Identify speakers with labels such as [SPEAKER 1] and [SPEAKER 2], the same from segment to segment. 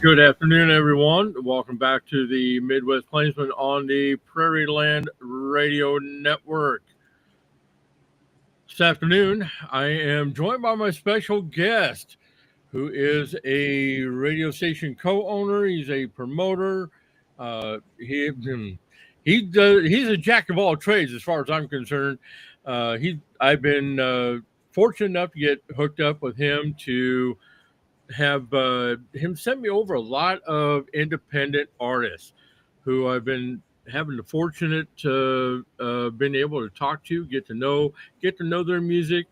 [SPEAKER 1] Good afternoon, everyone. Welcome back to the Midwest Plainsman on the Prairie Land Radio Network. This afternoon, I am joined by my special guest, who is a radio station co-owner. He's a promoter. He's a jack of all trades, as far as I'm concerned. I've been fortunate enough to get hooked up with him to have him send me over a lot of independent artists who I've been having the fortunate to been able to talk to, get to know their music,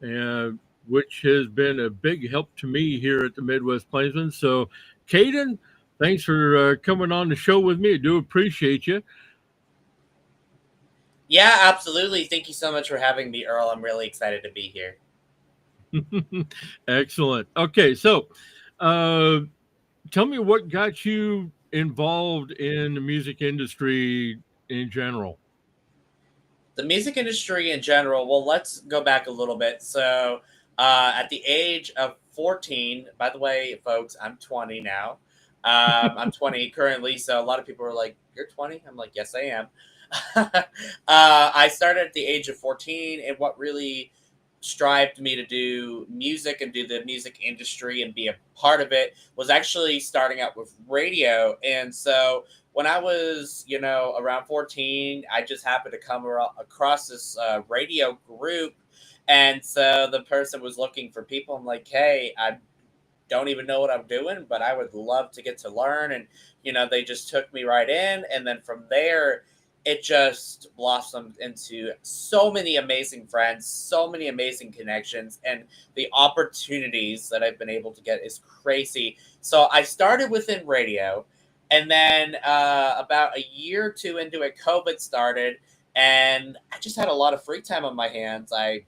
[SPEAKER 1] and which has been a big help to me here at the Midwest Plainsman. So, Kayden, thanks for coming on the show with me. I do appreciate you.
[SPEAKER 2] Yeah, absolutely. Thank you so much for having me, Earl. I'm really excited to be here.
[SPEAKER 1] Excellent. Okay, so uh, tell me what got you involved in the music industry in general.
[SPEAKER 2] The music industry in general, well, let's go back a little bit. So, at the age of 14, by the way, folks, I'm 20 now. I'm 20 currently, so a lot of people are like, "You're 20?" I'm like, "Yes, I am." I started at the age of 14, and what really strived me to do music and do the music industry and be a part of it was actually starting out with radio. And so when I was, around 14, I just happened to come across this radio group. And so the person was looking for people. I'm like, hey, I don't even know what I'm doing, but I would love to get to learn. And, they just took me right in. And then from there, it just blossomed into so many amazing friends, so many amazing connections, and the opportunities that I've been able to get is crazy. So I started within radio, and then about a year or two into it, COVID started, and I just had a lot of free time on my hands. My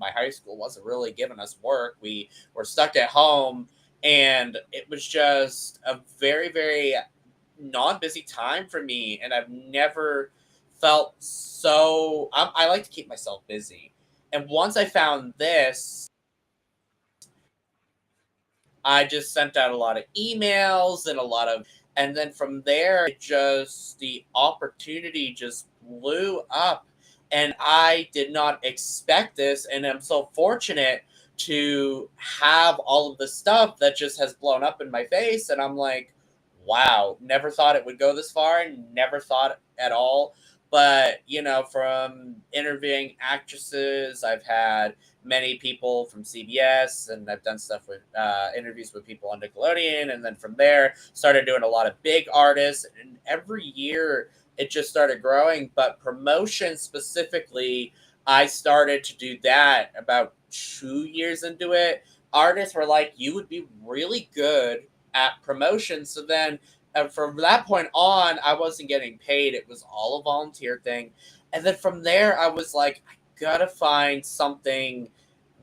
[SPEAKER 2] high school wasn't really giving us work. We were stuck at home, and it was just a very, very non-busy time for me, and I've never felt so. I like to keep myself busy, and once I found this, I just sent out a lot of emails and and then from there, it just the opportunity just blew up, and I did not expect this, and I'm so fortunate to have all of the stuff that just has blown up in my face, and I'm like, wow, never thought it would go this far, never thought at all. But from interviewing actresses, I've had many people from CBS, and I've done stuff with interviews with people on Nickelodeon, and then from there started doing a lot of big artists, and every year it just started growing. But promotion specifically, I started to do that about 2 years into it. Artists were like, "You would be really good at promotion." So then, from that point on, I wasn't getting paid; it was all a volunteer thing. And then from there, I was like, gotta find something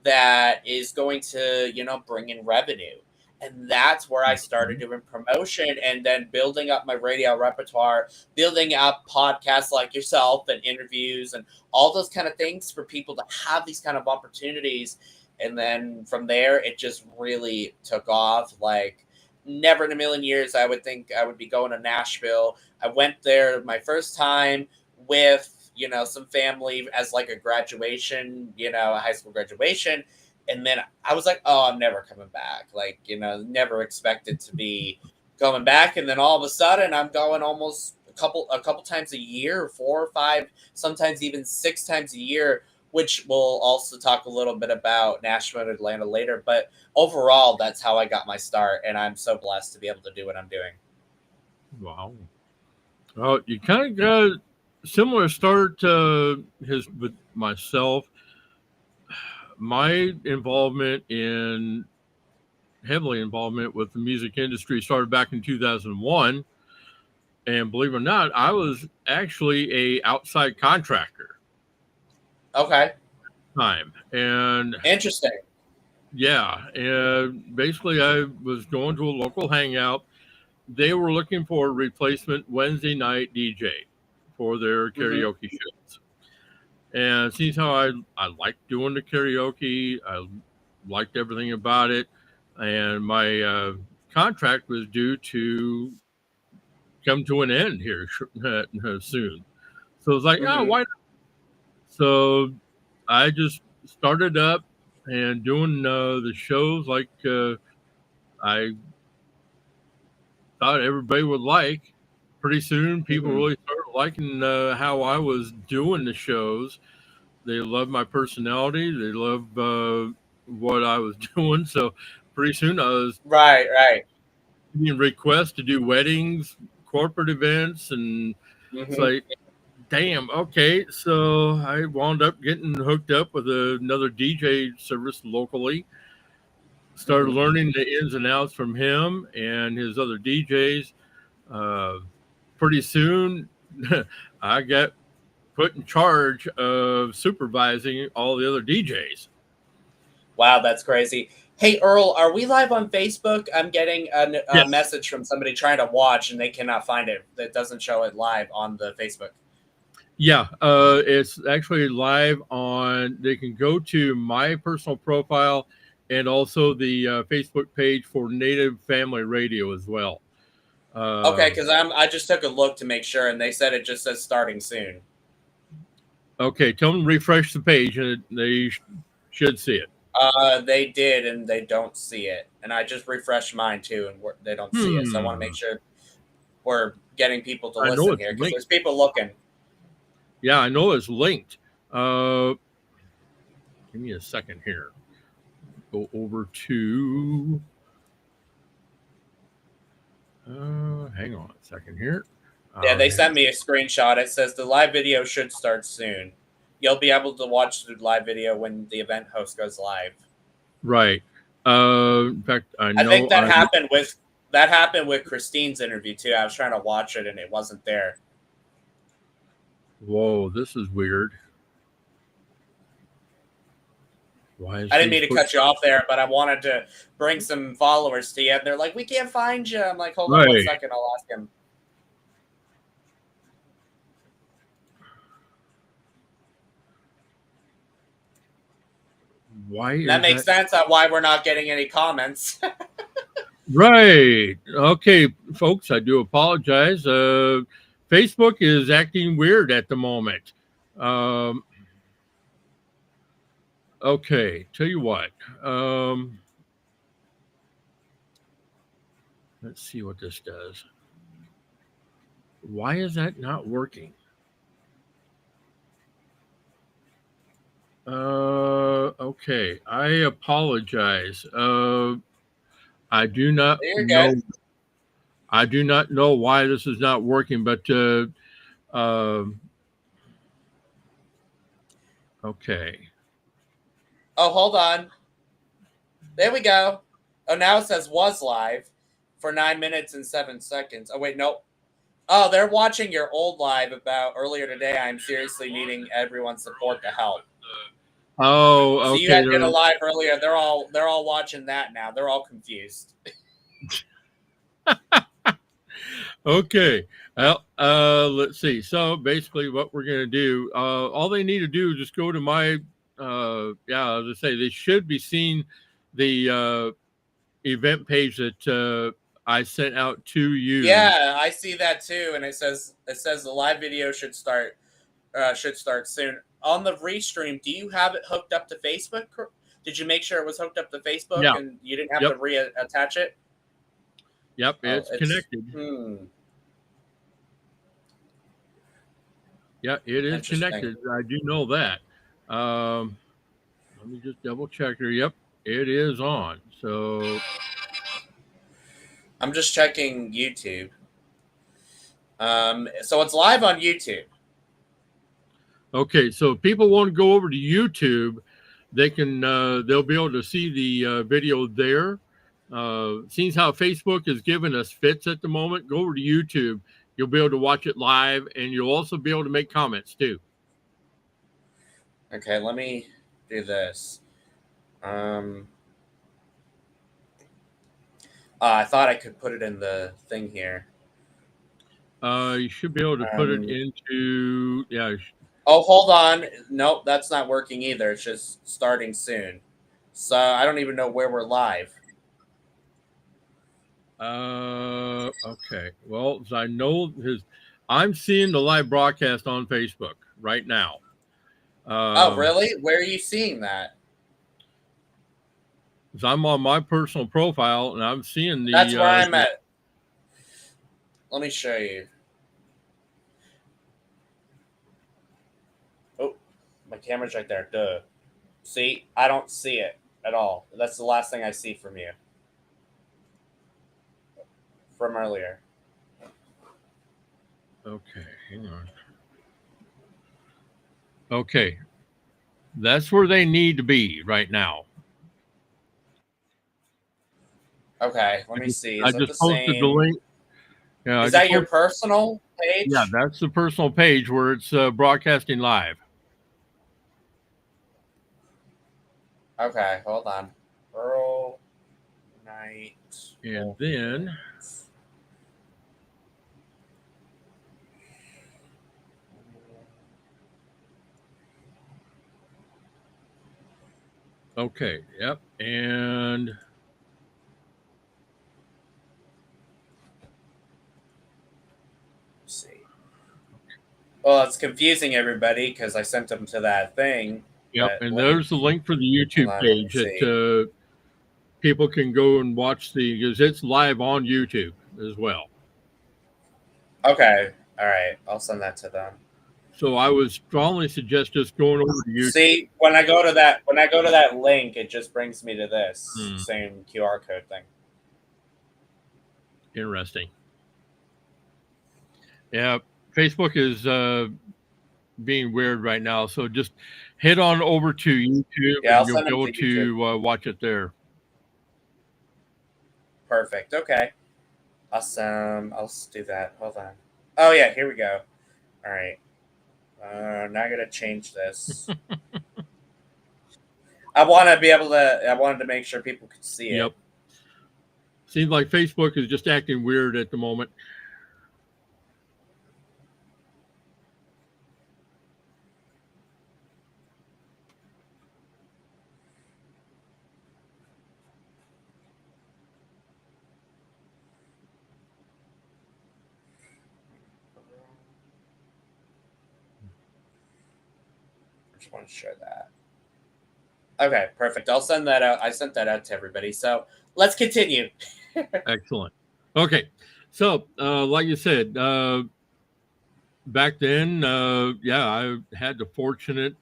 [SPEAKER 2] that is going to, bring in revenue. And that's where I started
[SPEAKER 1] Mhm.
[SPEAKER 2] doing promotion and then building up my radio repertoire, building up podcasts like yourself and interviews and all those kind of things for people to have these kind of opportunities. And then from there, it just really took off. Like, never in a million years, I would think I would be going to Nashville. I went there my first time with some family as like a graduation, a high school graduation. And then I was like, oh, I'm never coming back. Like, never expected to be going back. And then all of a sudden I'm going almost a couple times a year, 4 or 5, sometimes even 6 times a year, which we'll also talk a little bit about Nashville and Atlanta later. But overall, that's how I got my start. And I'm so blessed to be able to do what I'm doing.
[SPEAKER 1] Wow. Well, you kind of got a similar start to his with myself. My involvement in heavily involvement with the music industry started back in 2001, and believe it or not, I was actually a outside contractor
[SPEAKER 2] Okay.
[SPEAKER 1] time. And
[SPEAKER 2] Interesting.
[SPEAKER 1] yeah, and basically I was going to a local hangout. They were looking for a replacement Wednesday night DJ for their
[SPEAKER 2] Hmm.
[SPEAKER 1] karaoke shows. And seeing how I liked doing the karaoke, I liked everything about it. And my contract was due to come to an end here soon. So it's like, oh,
[SPEAKER 2] Mm-hmm.
[SPEAKER 1] why not? So I just started up and doing the shows like I thought everybody would like. Pretty soon, people
[SPEAKER 2] Mm-hmm.
[SPEAKER 1] really started liking how I was doing the shows. They loved my personality. They loved what I was doing. So pretty soon, I was
[SPEAKER 2] Right, right.
[SPEAKER 1] getting requests to do weddings, corporate events, and it's
[SPEAKER 2] Mm-hmm.
[SPEAKER 1] like, damn, okay. So I wound up getting hooked up with another DJ service locally. Started
[SPEAKER 2] Mm-hmm.
[SPEAKER 1] learning the ins and outs from him and his other DJs. Uh, Pretty soon, I got put in charge of supervising all the other DJs.
[SPEAKER 2] Wow, that's crazy. Hey, Earl, are we live on Facebook? I'm getting a
[SPEAKER 1] Yes.
[SPEAKER 2] message from somebody trying to watch and they cannot find it. That doesn't show it live on the Facebook.
[SPEAKER 1] Yeah, it's actually live on. They can go to my personal profile and also the Facebook page for Native Family Radio as well.
[SPEAKER 2] Okay,
[SPEAKER 1] Uh,
[SPEAKER 2] because I just took a look to make sure, and they said it just says starting soon.
[SPEAKER 1] okay, tell them to refresh the page and they should see it.
[SPEAKER 2] They did, and they don't see it. And I just refreshed mine too, and they don't see it. So I want to make
[SPEAKER 1] Hmm.
[SPEAKER 2] sure we're getting people to
[SPEAKER 1] I know
[SPEAKER 2] listen
[SPEAKER 1] it's
[SPEAKER 2] here because
[SPEAKER 1] linked.
[SPEAKER 2] there's people looking.
[SPEAKER 1] Yeah, I know it's linked. Uh, Give me a second here. Go over to. Hang on a second here.
[SPEAKER 2] Yeah,
[SPEAKER 1] I
[SPEAKER 2] they
[SPEAKER 1] have
[SPEAKER 2] sent me a screenshot. It says the live video should start soon. You'll be able to watch the live video when the event host goes live.
[SPEAKER 1] right. In fact, I
[SPEAKER 2] I think
[SPEAKER 1] know I.
[SPEAKER 2] that happened with Christine's interview too. I was trying to watch it and it wasn't there.
[SPEAKER 1] Whoa, this is weird. Why is
[SPEAKER 2] I didn't
[SPEAKER 1] this?
[SPEAKER 2] mean to cut you off there, but I wanted to bring some followers to you. And they're like, "We can't find you." I'm like, "Hold on one
[SPEAKER 1] Right.
[SPEAKER 2] second. I'll ask him."
[SPEAKER 1] Why
[SPEAKER 2] And that
[SPEAKER 1] is
[SPEAKER 2] makes
[SPEAKER 1] that?
[SPEAKER 2] sense on why we're not getting any comments.
[SPEAKER 1] Right. Okay, folks, I do apologize. Facebook is acting weird at the moment. Um, okay, tell you what. Um, let's see what this does. Why is that not working? Okay, I apologize. I do not
[SPEAKER 2] You're good.
[SPEAKER 1] know. I do not know why this is not working, but um, okay.
[SPEAKER 2] Oh, hold on. There we go. Oh, now it says was live for 9 minutes and 7 seconds. Oh, wait, nope. Oh, they're watching your old live about earlier today. I'm seriously needing everyone's support to help.
[SPEAKER 1] Oh,
[SPEAKER 2] So you
[SPEAKER 1] okay.
[SPEAKER 2] had did a live earlier. They're all watching that now. They're all confused.
[SPEAKER 1] Okay. Well, let's see. So basically, what we're going to do, all they need to do is just go to my, yeah, as I say, they should be seeing the event page that I sent out to you.
[SPEAKER 2] Yeah, I see that too, and it says the live video should start soon. On the restream, do you have it hooked up to Facebook? Did you make sure it was hooked up to Facebook
[SPEAKER 1] Yeah.
[SPEAKER 2] and you didn't have to
[SPEAKER 1] Yep.
[SPEAKER 2] reattach it?
[SPEAKER 1] Yep.
[SPEAKER 2] Oh,
[SPEAKER 1] It's connected. Yeah, it is
[SPEAKER 2] Interesting.
[SPEAKER 1] connected. I do know that. Um, Let me just double check here. Yep, it is on. So
[SPEAKER 2] I'm just checking YouTube. So it's live on YouTube.
[SPEAKER 1] okay, so if people want to go over to YouTube, they can they'll be able to see the video there. Seeing how Facebook is giving us fits at the moment, go over to YouTube. You'll be able to watch it live, and you'll also be able to make comments too.
[SPEAKER 2] Okay, let me do this. I thought I could put it in the thing here.
[SPEAKER 1] You should be able to put it into yeah.
[SPEAKER 2] Oh, hold on. Nope, that's not working either. It's just starting soon. So I don't even know where we're live.
[SPEAKER 1] Okay. Well, as I know his, I'm seeing the live broadcast on Facebook right now.
[SPEAKER 2] Oh,
[SPEAKER 1] Um,
[SPEAKER 2] really? Where are you seeing that?
[SPEAKER 1] so I'm on my personal profile and I'm seeing
[SPEAKER 2] That's where I'm
[SPEAKER 1] the
[SPEAKER 2] at. Let me show you. Oh, my camera's right there. Duh. See, I don't see it at all. That's the last thing I see from you from earlier.
[SPEAKER 1] okay, hang on. Okay, that's where they need to be right now.
[SPEAKER 2] Okay, let
[SPEAKER 1] I
[SPEAKER 2] me
[SPEAKER 1] just
[SPEAKER 2] see.
[SPEAKER 1] I
[SPEAKER 2] Is that
[SPEAKER 1] just
[SPEAKER 2] the
[SPEAKER 1] posted the
[SPEAKER 2] same?
[SPEAKER 1] link. Yeah, I
[SPEAKER 2] Is
[SPEAKER 1] just
[SPEAKER 2] that your
[SPEAKER 1] posted.
[SPEAKER 2] personal
[SPEAKER 1] Yeah,
[SPEAKER 2] page?
[SPEAKER 1] that's the personal page where it's broadcasting live.
[SPEAKER 2] Okay, hold on. Earl Knight.
[SPEAKER 1] And then,
[SPEAKER 2] Wolfman's.
[SPEAKER 1] okay, yep. And
[SPEAKER 2] Let's see. Well, it's confusing everybody because I sent them to that thing,
[SPEAKER 1] yep,
[SPEAKER 2] that
[SPEAKER 1] and
[SPEAKER 2] link.
[SPEAKER 1] there's the link for the
[SPEAKER 2] Hold
[SPEAKER 1] YouTube
[SPEAKER 2] on, let me
[SPEAKER 1] page that
[SPEAKER 2] see.
[SPEAKER 1] people can go and watch because it's live on YouTube as well.
[SPEAKER 2] Okay, all right, I'll send that to them.
[SPEAKER 1] So I would strongly suggest just going over to YouTube.
[SPEAKER 2] See, when I go to that link, it just brings me to this same QR code thing.
[SPEAKER 1] Interesting. Yeah, Facebook is being weird right now. So just head on over to YouTube
[SPEAKER 2] Yeah,
[SPEAKER 1] and
[SPEAKER 2] I'll
[SPEAKER 1] you'll
[SPEAKER 2] send
[SPEAKER 1] be
[SPEAKER 2] them
[SPEAKER 1] able
[SPEAKER 2] to YouTube.
[SPEAKER 1] to watch it there.
[SPEAKER 2] Perfect. Okay. Awesome. I'll do that. Hold on. Oh yeah, here we go. All right. Now I gotta change this. I want to be able to. I wanted to make sure people could see
[SPEAKER 1] Yep.
[SPEAKER 2] it.
[SPEAKER 1] Seems like Facebook is just acting weird at the moment.
[SPEAKER 2] I just want to share that. Okay, perfect. I'll send that out. I sent that out to everybody. So let's continue.
[SPEAKER 1] Excellent. Okay. So, like you said, back then, yeah, I had the fortunate,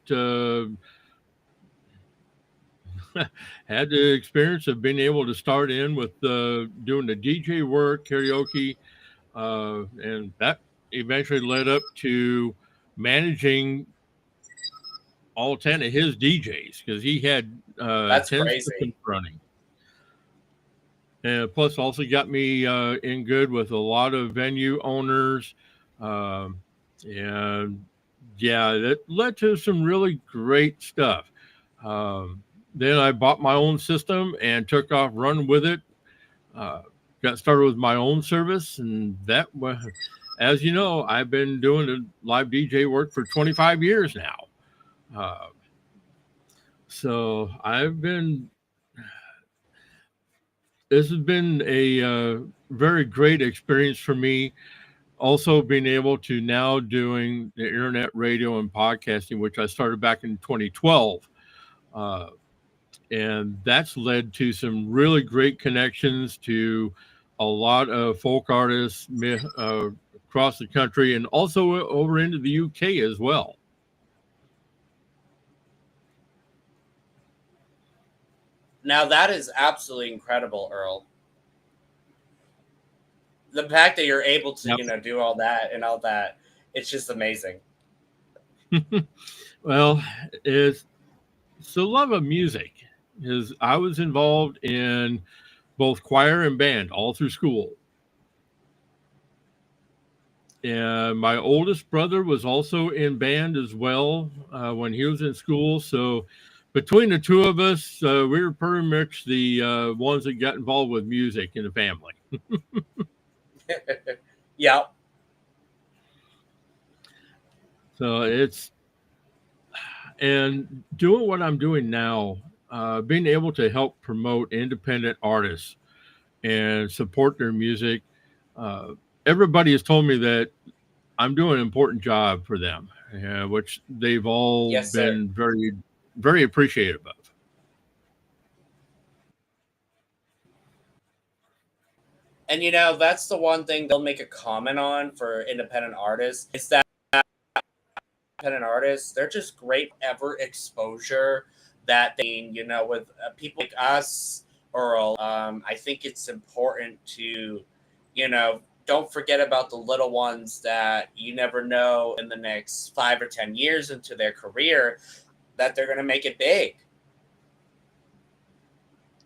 [SPEAKER 1] had the experience of being able to start in with doing the DJ work, karaoke, and that eventually led up to managing all 10 of his DJs because he had
[SPEAKER 2] That's
[SPEAKER 1] 10 systems
[SPEAKER 2] crazy.
[SPEAKER 1] running. And plus, also got me in good with a lot of venue owners. Um, and yeah, that led to some really great stuff. Um, then I bought my own system and took off running with it. Uh, got started with my own service, and that was, as you know, I've been doing the live DJ work for 25 years now. Uh, so I've been. This has been a very great experience for me. Also, being able to now doing the internet radio and podcasting, which I started back in 2012. Uh, and that's led to some really great connections to a lot of folk artists across the country and also over into the UK as well.
[SPEAKER 2] Now that is absolutely incredible, Earl. The fact that you're able to,
[SPEAKER 1] Yep.
[SPEAKER 2] do all that and all that, it's just amazing.
[SPEAKER 1] Well, it's the love of music. Is I was involved in both choir and band all through school. And my oldest brother was also in band as well when he was in school. So between the two of us, we were pretty much the ones that got involved with music in the family.
[SPEAKER 2] Yeah.
[SPEAKER 1] So it's and doing what I'm doing now, being able to help promote independent artists and support their music. Uh, Everybody has told me that I'm doing an important job for them, which they've all
[SPEAKER 2] Yes, sir.
[SPEAKER 1] been very appreciative of.
[SPEAKER 2] And that's the one thing they'll make a comment on for independent artists is that independent artists, they're just great ever exposure that they, with people like us, Earl. I think it's important to, don't forget about the little ones that you never know in the next 5 or 10 years into their career that they're going to make it big.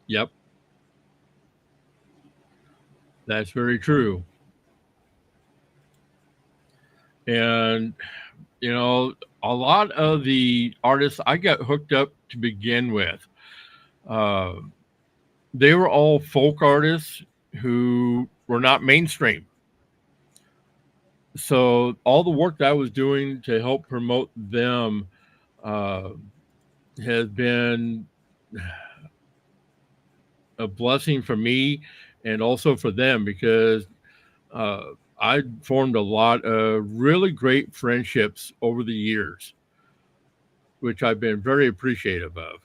[SPEAKER 1] Yep, that's very true. And you know, a lot of the artists I got hooked up to begin with, uh, they were all folk artists who were not mainstream. So all the work that I was doing to help promote them uh, has been a blessing for me and also for them because uh, I formed a lot of really great friendships over the years, which I've been very appreciative of.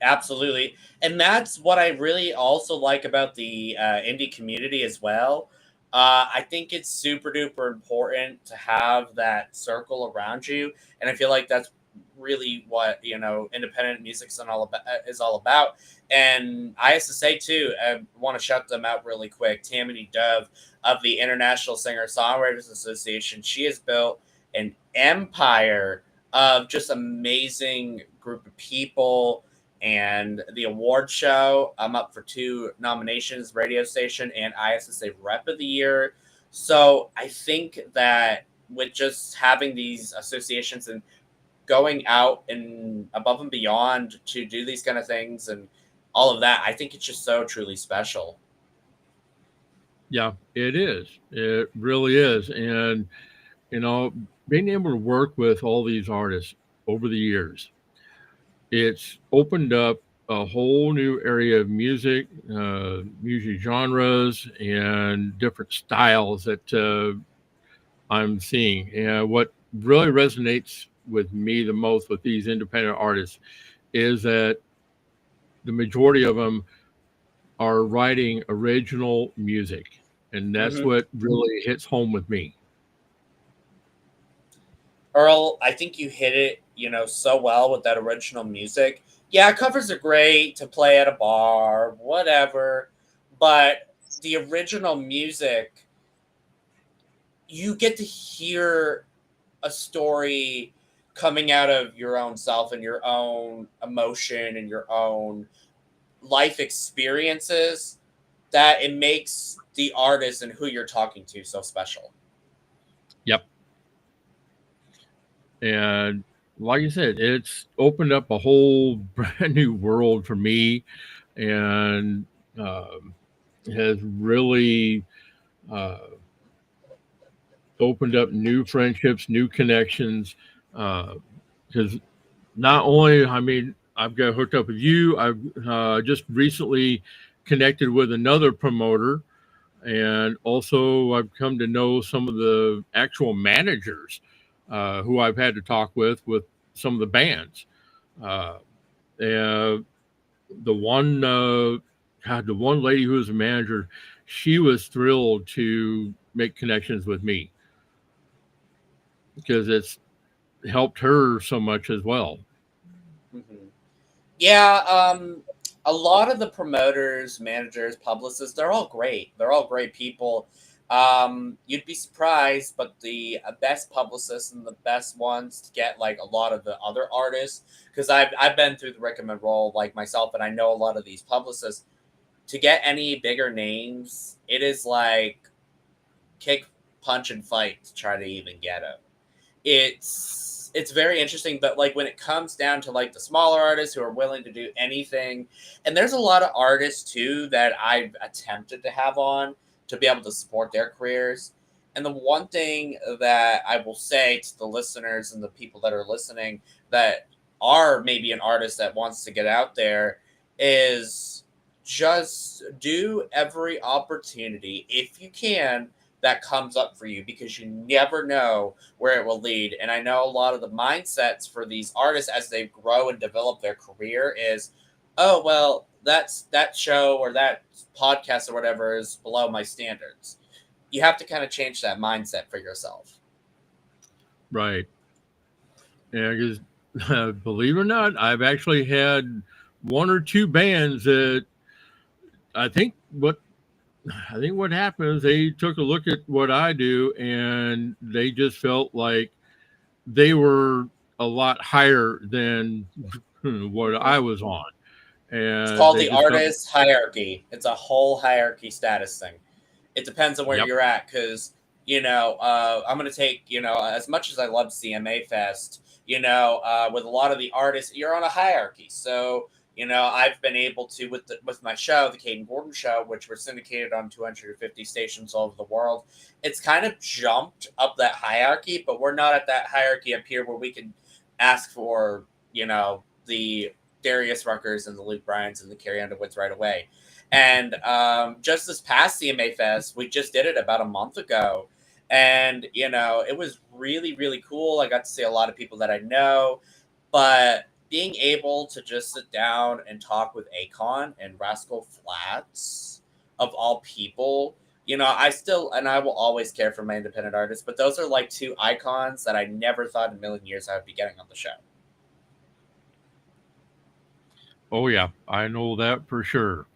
[SPEAKER 2] Absolutely. And that's what I really also like about the indie community as well. I think it's super duper important to have that circle around you. And I feel like that's really what, independent music is all about. And I have to say, too, I want to shout them out really quick. Tammany Dove of the International Singer Songwriters Association, she has built an empire of just amazing group of people and the award show. I'm up for 2 nominations, radio station and ISSA Rep of the Year. So I think that with just having these associations and going out and above and beyond to do these kind of things and all of that, I think it's just so truly special.
[SPEAKER 1] Yeah, it is. It really is. And, you know, being able to work with all these artists over the years, it's opened up a whole new area of music, music genres, and different styles that I'm seeing. And what really resonates with me the most with these independent artists is that the majority of them are writing original music. And that's
[SPEAKER 2] Hmm.
[SPEAKER 1] what really hits home with me.
[SPEAKER 2] Earl, I think you hit it, so well with that original music. Yeah, covers are great to play at a bar, whatever, but the original music, you get to hear a story coming out of your own self and your own emotion and your own life experiences that it makes the artist and who you're talking to so special.
[SPEAKER 1] Yep. And like I said, it's opened up a whole brand new world for me and has really uh, opened up new friendships, new connections. Because not only, I mean, I've got hooked up with you, I've just recently connected with another promoter. And also, I've come to know some of the actual managers who I've had to talk with some of the bands. Uh, and the one, God, the one lady who was a manager, she was thrilled to make connections with me because it's helped her so much as well.
[SPEAKER 2] Mhm. Yeah, a lot of the promoters, managers, publicists, they're all great. They're all great people. You'd be surprised, but the best publicists and the best ones to get like a lot of the other artists, because I've been through the recommend role like myself, and I know a lot of these publicists. To get any bigger names, it is like kick, punch, and fight to try to even get them. It's very interesting, but like when it comes down to like the smaller artists who are willing to do anything, and there's a lot of artists too that I've attempted to have on to be able to support their careers. And the one thing that I will say to the listeners and the people that are listening that are maybe an artist that wants to get out there is just do every opportunity, if you can, that comes up for you, because you never know where it will lead. And I know a lot of the mindsets for these artists as they grow and develop their career is, oh well, that show or that podcast or whatever is below my standards. You have to kind of change that mindset for yourself.
[SPEAKER 1] Right. Yeah, because believe it or not, I've actually had one or two bands that I think what I think what happened is they took a look at what I do and they just felt like they were a lot higher than what I
[SPEAKER 2] Mhm.
[SPEAKER 1] was on,
[SPEAKER 2] It's
[SPEAKER 1] and
[SPEAKER 2] called
[SPEAKER 1] they
[SPEAKER 2] the
[SPEAKER 1] just felt,
[SPEAKER 2] artist hierarchy. It's a whole hierarchy status thing. It depends on where
[SPEAKER 1] yep,
[SPEAKER 2] you're at, because I'm going to take, as much as I love CMA Fest, with a lot of the artists, you're on a hierarchy. So I've been able to, with my show, the Kayden Gordon Show, which we're syndicated on 250 stations all over the world. It's kind of jumped up that hierarchy, but we're not at that hierarchy up here where we can ask for the Darius Ruckers and the Luke Bryans and the Carrie Underwoods right away. And just this past CMA Fest, we just did it about a month ago. And, it was really, really cool. I got to see a lot of people that I know. But being able to just sit down and talk with Akon and Rascal Flats, of all people, I still, and I will always care for my independent artists, but those are like two icons that I never thought in a million years I would be getting on the show.
[SPEAKER 1] oh yeah, I know that for sure.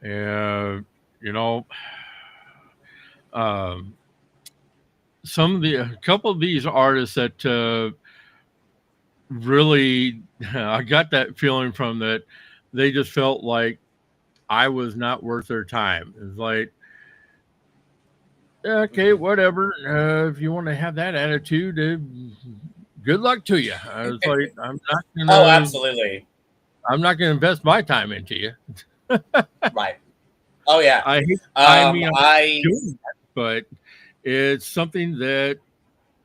[SPEAKER 1] You know, um, some of the a couple of these artists that really I got that feeling from that they just felt like I was not worth their time. It's like, okay,
[SPEAKER 2] Hmm.
[SPEAKER 1] whatever. If you want to have that attitude, good luck to you. I was like,
[SPEAKER 2] Oh, absolutely.
[SPEAKER 1] I'm not gonna invest my time into you.
[SPEAKER 2] Right. Oh, yeah.
[SPEAKER 1] I hate, I mean, I'm
[SPEAKER 2] I
[SPEAKER 1] doing that, but it's something that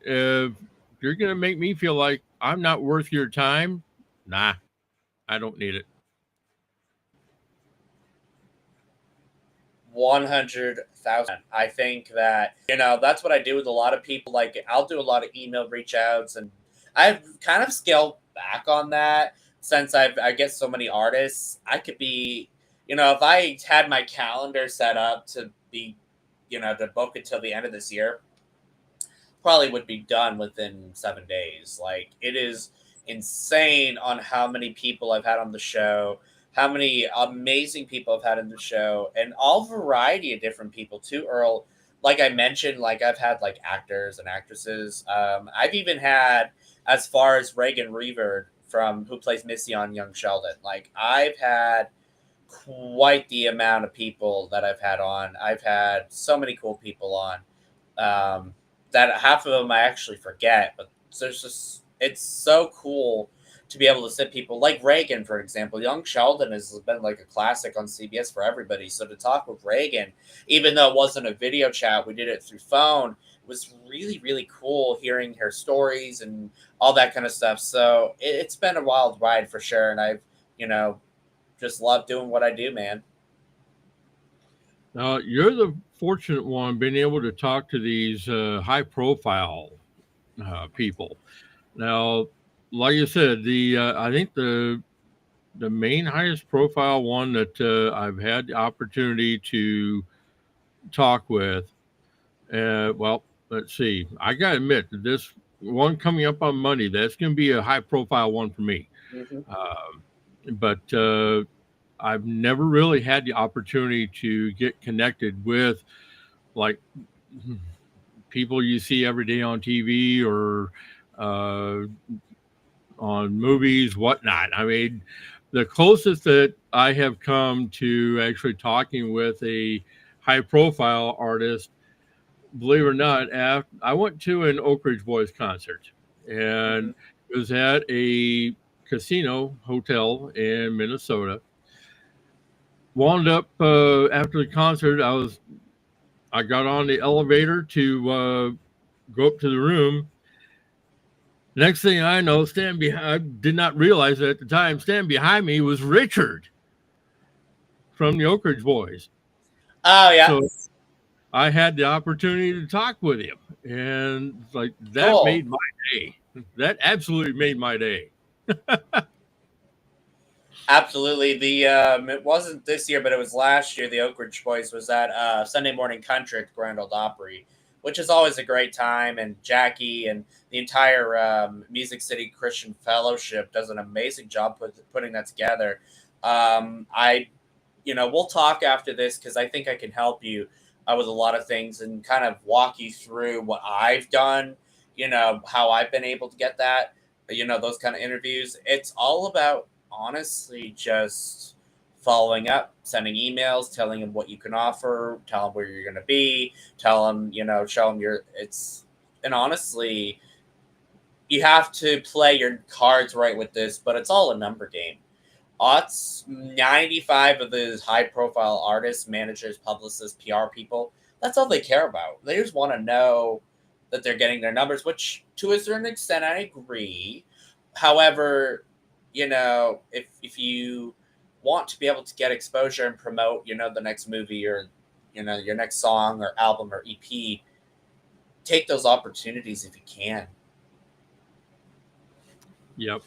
[SPEAKER 1] if you're gonna make me feel like I'm not worth your time, nah, I don't need it.
[SPEAKER 2] 100,000. I think that, that's what I do with a lot of people. Like, I'll do a lot of email reach outs, and I've kind of scaled back on that since I get so many artists. I could be, if I had my calendar set up to be, to book until the end of this year, probably would be done within 7 days. Like, it is insane on how many people I've had on the show, how many amazing people I've had in the show, and all variety of different people too, Earl. Like I mentioned, like I've had like actors and actresses. I've even had, as far as Reagan Reaverd from who plays Missy on Young Sheldon. Like, I've had quite the amount of people that I've had on. I've had so many cool people on, that half of them I actually forget. But there's just, it's so cool to be able to sit people like Reagan, for example. Young Sheldon has been like a classic on CBS for everybody. So to talk with Reagan, even though it wasn't a video chat, we did it through phone. It was really, really cool hearing her stories and all that kind of stuff. So it's been a wild ride for sure. And I've, you know, just loved doing what I do, man.
[SPEAKER 1] Now you're the fortunate one being able to talk to these high profile people. Now, like you said, the I think the main highest profile one that I've had the opportunity to talk with. Well, let's see. I gotta admit that this one coming up on Monday, that's going to be a high profile one for me.
[SPEAKER 2] Hmm.
[SPEAKER 1] But I've never really had the opportunity to get connected with like people you see every day on TV or uh, on movies, whatnot. I mean, the closest that I have come to actually talking with a high profile artist, believe it or not, after I went to an Oak Ridge Boys concert
[SPEAKER 2] Hmm.
[SPEAKER 1] and it was at a casino hotel in Minnesota. Wound up after the concert, I got on the elevator to go up to the room. Next thing I know, stand behind. I did not realize it at the time. Stand behind me was Richard. from the Oak Ridge Boys.
[SPEAKER 2] Oh yeah,
[SPEAKER 1] So I had the opportunity to talk with him, and like that
[SPEAKER 2] cool.
[SPEAKER 1] made my day. That absolutely made my day.
[SPEAKER 2] Absolutely. The it wasn't this year, but it was last year. The Oak Ridge Boys was at Sunday Morning Country at the Grand Ole Opry, which is always a great time. And Jackie and the entire Music City Christian Fellowship does an amazing job putting that together. I, we'll talk after this because I think I can help you with a lot of things and kind of walk you through what I've done. How I've been able to get that. Those kind of interviews. It's all about honestly just following up, sending emails, telling them what you can offer, tell them where you're going to be, tell them, show them and honestly, you have to play your cards right with this, but it's all a number game. Odds 95 of those high profile artists, managers, publicists, PR people, that's all they care about. They just want to know that they're getting their numbers, which to a certain extent I agree. However, if you want to be able to get exposure and promote, the next movie or, your next song or album or EP, take those opportunities if you can.
[SPEAKER 1] Yep.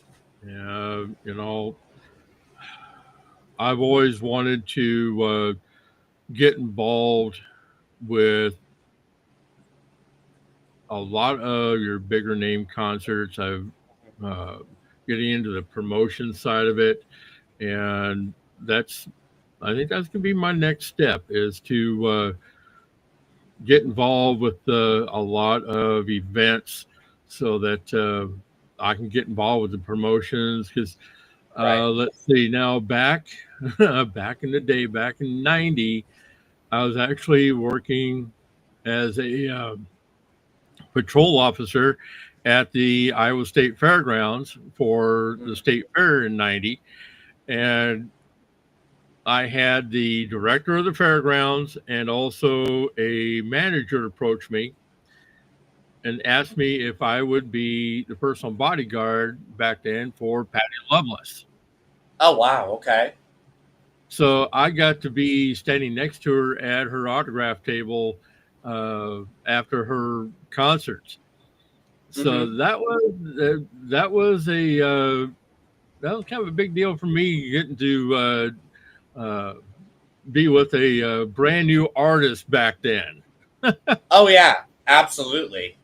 [SPEAKER 1] I've always wanted to get involved with a lot of your bigger name concerts. I've uh, getting into the promotion side of it, and that's I think that's gonna be my next step is to get involved with a lot of events so that I can get involved with the promotions because
[SPEAKER 2] Right.
[SPEAKER 1] let's see now back in the day back in 90 I was actually working as a patrol officer at the Iowa State Fairgrounds for the
[SPEAKER 2] Mm.
[SPEAKER 1] state fair in 90 and I had the director of the fairgrounds and also a manager approach me and asked me if I would be the personal bodyguard back then for Patty Loveless.
[SPEAKER 2] Oh, wow. Okay.
[SPEAKER 1] So I got to be standing next to her at her autograph table after her concerts.
[SPEAKER 2] Mm-hmm.
[SPEAKER 1] So that was kind of a big deal for me getting to be with a brand new artist back then.
[SPEAKER 2] Oh, yeah. Absolutely.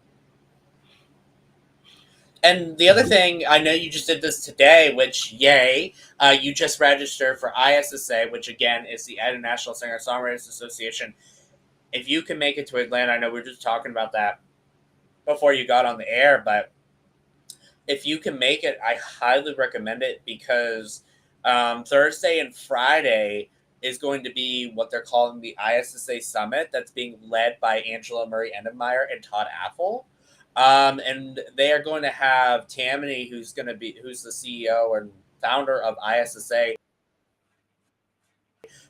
[SPEAKER 2] And the other thing, I know you just did this today, which yay, you just registered for ISSA, which again is the International Singer Songwriters Association. If you can make it to Atlanta, I know we were just talking about that before you got on the air, but if you can make it, I highly recommend it because Thursday and Friday is going to be what they're calling the ISSA Summit that's being led by Angela Murray Endemeyer and Todd Apple. And they are going to have Tammany, who's the CEO and founder of ISSA.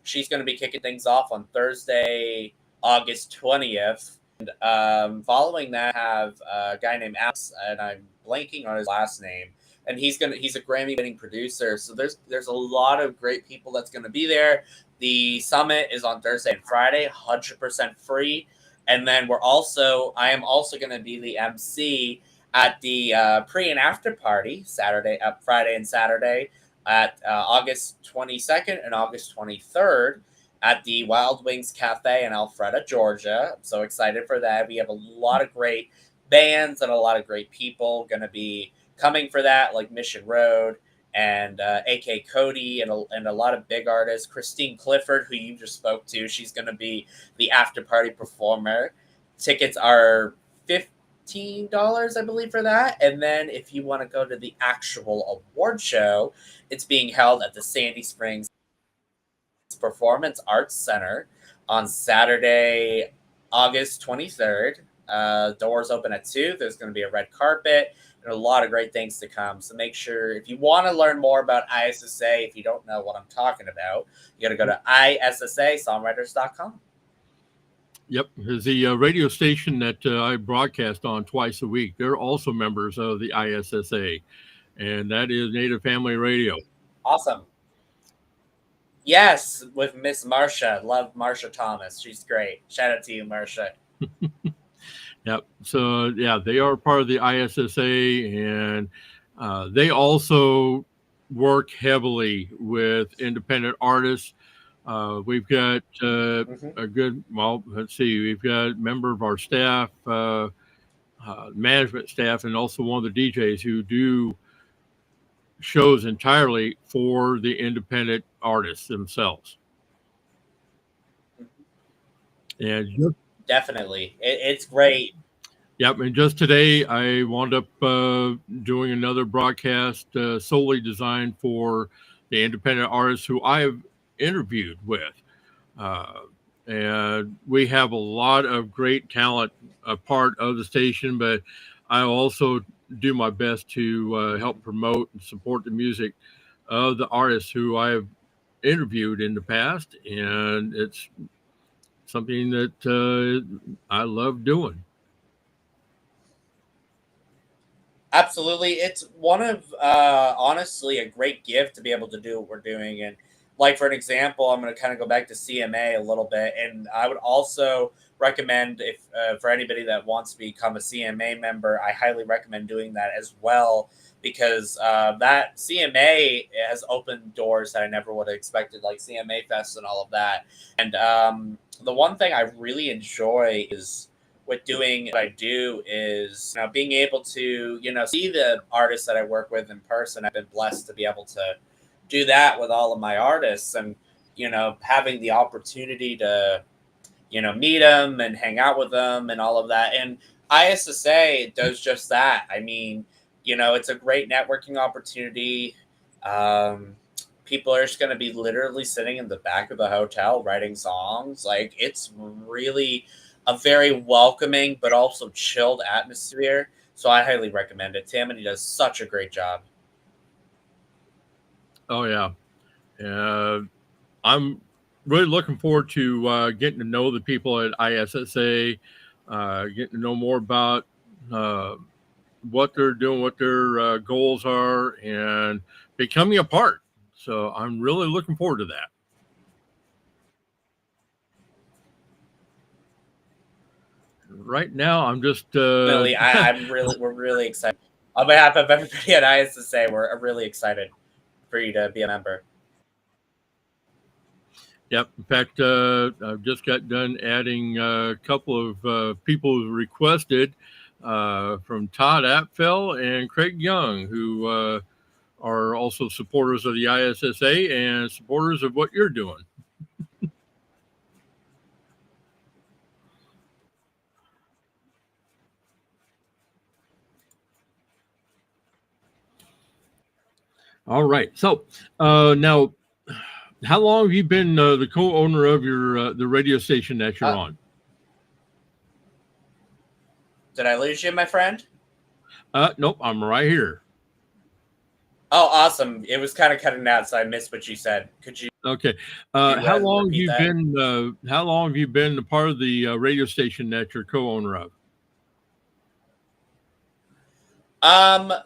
[SPEAKER 2] She's going to be kicking things off on Thursday, August 20th. And following that, I have a guy named Alex, and I'm blanking on his last name. And he's a Grammy-winning producer. So there's a lot of great people that's going to be there. The summit is on Thursday and Friday, 100% free. And then I am also going to be the MC at the pre and after party Friday and Saturday at August 22nd and August 23rd at the Wild Wings Cafe in Alpharetta, Georgia. I'm so excited for that. We have a lot of great bands and a lot of great people going to be coming for that, like Mission Road and AK Cody and a lot of big artists. Christine Clifford, who you just spoke to, she's going to be the after party performer. Tickets are $15, I believe, for that. And then if you want to go to the actual award show, it's being held at the Sandy Springs Performance Arts Center on Saturday, August 23rd. Doors open at 2. There's going to be a red carpet and a lot of great things to come. So make sure, if you want to learn more about ISSA, if you don't know what I'm talking about, you got to go to issasongwriters.com.
[SPEAKER 1] Yep, is the radio station that I broadcast on twice a week. They're also members of the ISSA, and that is Native Family Radio.
[SPEAKER 2] Awesome. Yes, with Miss Marsha. Love Marsha Thomas. She's great. Shout out to you, Marsha.
[SPEAKER 1] Yep. So yeah, they are part of the ISSA, and they also work heavily with independent artists. We've got
[SPEAKER 2] Hmm.
[SPEAKER 1] a good. Well, let's see. We've got a member of our staff, management staff, and also one of the DJs who do shows entirely for the independent artists themselves. And
[SPEAKER 2] Definitely. It's great.
[SPEAKER 1] yep, and just today I wound up doing another broadcast solely designed for the independent artists who I have interviewed with. Uh, and we have a lot of great talent a part of the station, but I also do my best to help promote and support the music of the artists who I have interviewed in the past. And it's something that I love doing.
[SPEAKER 2] Absolutely. It's one of honestly a great gift to be able to do what we're doing. And like for an example, I'm going to kind of go back to CMA a little bit, and I would also recommend if for anybody that wants to become a CMA member, I highly recommend doing that as well because that CMA has opened doors that I never would have expected, like CMA Fest and all of that. And the one thing I really enjoy is with doing what I do is being able to see the artists that I work with in person. I've been blessed to be able to do that with all of my artists, and having the opportunity to meet them and hang out with them and all of that. And ISSA does just that. I mean, it's a great networking opportunity. Um, People are just going to be literally sitting in the back of the hotel writing songs. Like it's really a very welcoming but also chilled atmosphere. So I highly recommend it. Tammany does such a great job.
[SPEAKER 1] Oh, yeah. Uh, I'm really looking forward to getting to know the people at ISSA, getting to know more about uh, what they're doing, what their goals are, and becoming a part. So I'm really looking forward to that. Right now, I'm just
[SPEAKER 2] Definitely, we're really excited. On behalf of everybody at ISSA, we're really excited for you to be a member.
[SPEAKER 1] yep. In fact, I've just got done adding a couple of people who requested from Todd Apfel and Craig Young, who are also supporters of the ISSA and supporters of what you're doing. All right. So now, how long have you been the co-owner of your the radio station that you're
[SPEAKER 2] Uh,
[SPEAKER 1] on?
[SPEAKER 2] did I lose you, my friend?
[SPEAKER 1] Nope, I'm right here.
[SPEAKER 2] Oh, awesome! It was kind of cutting out, so I missed what you said. Could
[SPEAKER 1] Okay.
[SPEAKER 2] you
[SPEAKER 1] How long have
[SPEAKER 2] repeat
[SPEAKER 1] you
[SPEAKER 2] that?
[SPEAKER 1] been? How long have you been a part of the radio station that you're co-owner of?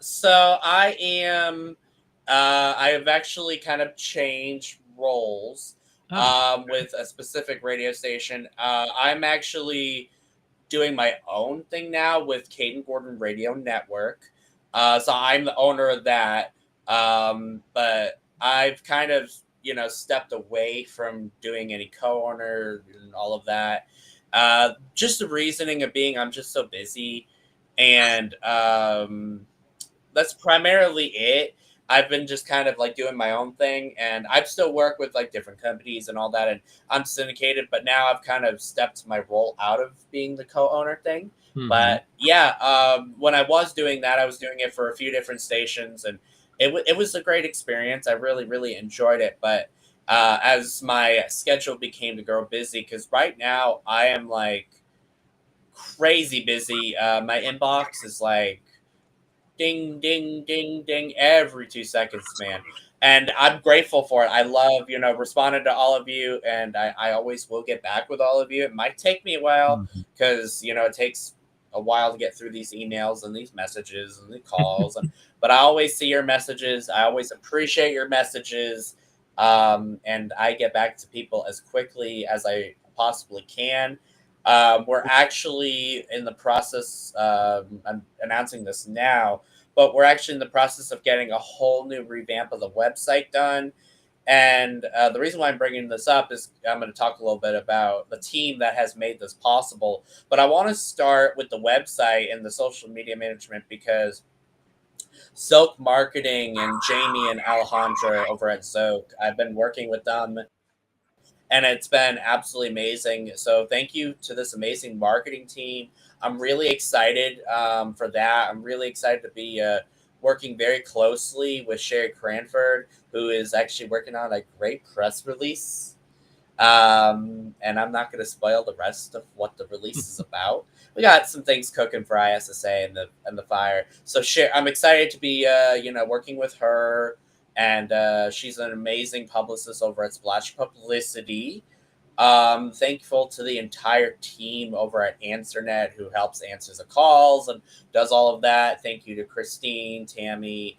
[SPEAKER 2] So I am. I have actually kind of changed roles.
[SPEAKER 1] Ah,
[SPEAKER 2] With a specific radio station. I'm actually doing my own thing now with Kayden Gordon Radio Network. So I'm the owner of that. But I've kind of, stepped away from doing any co-owner and all of that. Just the reasoning of being I'm just so busy, and that's primarily it. I've been just kind of like doing my own thing, and I still work with like different companies and all that, and I'm syndicated. But now I've kind of stepped my role out of being the co-owner thing.
[SPEAKER 1] hmm.
[SPEAKER 2] But yeah, when I was doing that, I was doing it for a few different stations, and it was a great experience. I really enjoyed it. But as my schedule became to grow busy, because right now I am like crazy busy. My inbox is like ding, ding, ding, ding every 2 seconds, man. And I'm grateful for it. I love, responding to all of you, and I always will get back with all of you. It might take me a while
[SPEAKER 1] Hmm.
[SPEAKER 2] because, it takes a while to get through these emails and these messages and the calls. But I always see your messages. I always appreciate your messages. and I get back to people as quickly as I possibly can. We're actually in the process. I'm announcing this now, but we're actually in the process of getting a whole new revamp of the website done. And the reason why I'm bringing this up is I'm going to talk a little bit about the team that has made this possible. But I want to start with the website and the social media management because Silk Marketing and Jamie and Alejandra over at Zoke, I've been working with them and it's been absolutely amazing. So thank you to this amazing marketing team. I'm really excited for that. I'm really excited to be working very closely with Sherry Cranford, who is actually working on a great press release. And I'm not going to spoil the rest of what the release is about. We got some things cooking for ISSA and the fire. So I'm excited to be working with her, and she's an amazing publicist over at Splash Publicity. Thankful to the entire team over at AnswerNet who helps answers the calls and does all of that. Thank you to Christine, Tammy,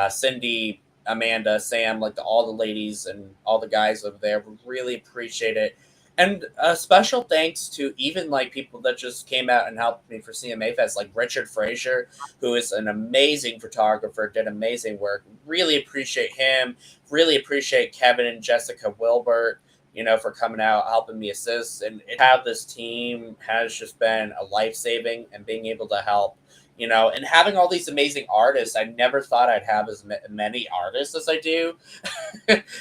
[SPEAKER 2] Cindy, Amanda, Sam, like all the ladies and all the guys over there. We really appreciate it. And a special thanks to even like people that just came out and helped me for CMA Fest, like Richard Frazier, who is an amazing photographer, did amazing work. Really appreciate him. Really appreciate Kevin and Jessica Wilbert, for coming out, helping me assist. And have this team has just been a life saving and being able to help and having all these amazing artists. I never thought I'd have as many artists as I do.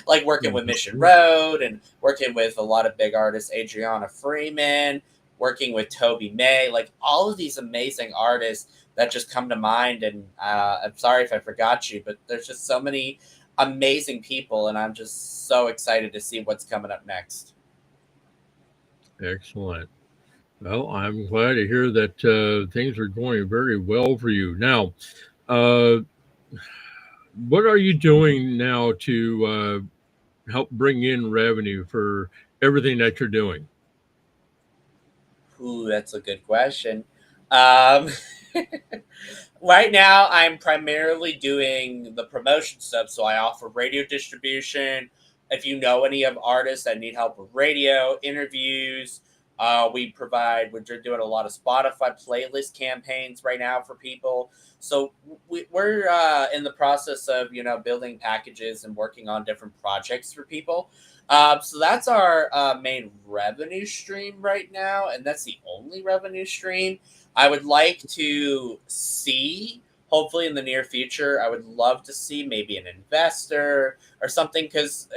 [SPEAKER 2] Like working with Mission Road and working with a lot of big artists, Adriana Freeman, working with Toby May, like all of these amazing artists that just come to mind. And I'm sorry if I forgot you, but there's just so many amazing people, and I'm just so excited to see what's coming up next.
[SPEAKER 1] Excellent. Well, I'm glad to hear that things are going very well for you. Now, uh, what are you doing now to help bring in revenue for everything that you're doing?
[SPEAKER 2] Ooh, that's a good question. Um, right now, I'm primarily doing the promotion stuff. So I offer radio distribution. If you know any of artists that need help with radio interviews, we're doing a lot of Spotify playlist campaigns right now for people. So we're in the process of building packages and working on different projects for people. So that's our main revenue stream right now, and that's the only revenue stream. I would like to see, hopefully in the near future, I would love to see maybe an investor or something because,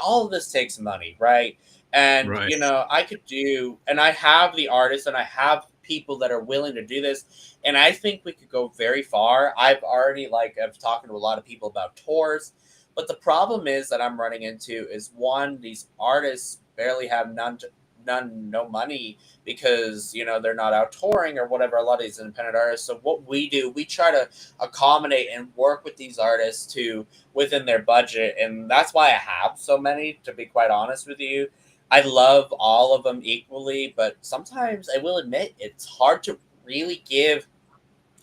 [SPEAKER 2] all of this takes money, right? And,
[SPEAKER 1] Right.
[SPEAKER 2] I could do, and I have the artists and I have people that are willing to do this. And I think we could go very far. I've talking to a lot of people about tours. But the problem is that I'm running into is one, these artists barely have no money because they're not out touring or whatever. A lot of these independent artists. So what we do, we try to accommodate and work with these artists to within their budget, and that's why I have so many. To be quite honest with you, I love all of them equally, but sometimes I will admit it's hard to really give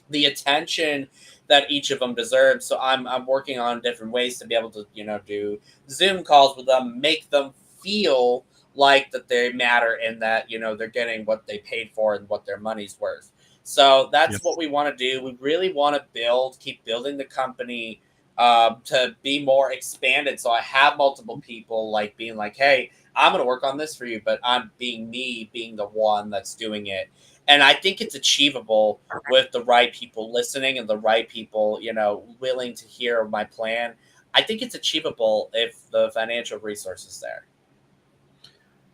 [SPEAKER 2] the attention that each of them deserves. So I'm working on different ways to be able to do Zoom calls with them, make them feel like that they matter and that they're getting what they paid for and what their money's worth. So
[SPEAKER 1] Yeah.
[SPEAKER 2] that's what we want to do. We really want to keep building the company to be more expanded. So I have multiple people like being like, hey, I'm going to work on this for you, but I'm being me, being the one that's doing it. And I think it's achievable with the right people listening and the right people, willing to hear my plan. I think it's achievable if the financial resources there.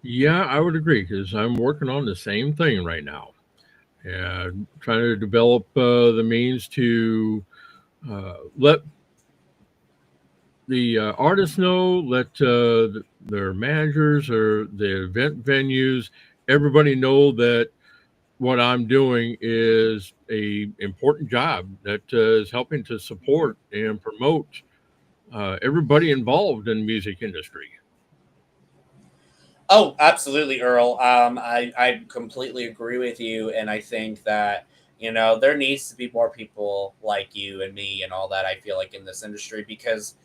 [SPEAKER 1] Yeah, I would agree because I'm working on the same thing right now. And trying to develop the means to let the artists know, let their managers or the event venues, everybody know that what I'm doing is a important job that is helping to support and promote everybody involved in the music industry.
[SPEAKER 2] Oh, absolutely, Earl. I completely agree with you. And I think that, there needs to be more people like you and me and all that, I feel like, in this industry because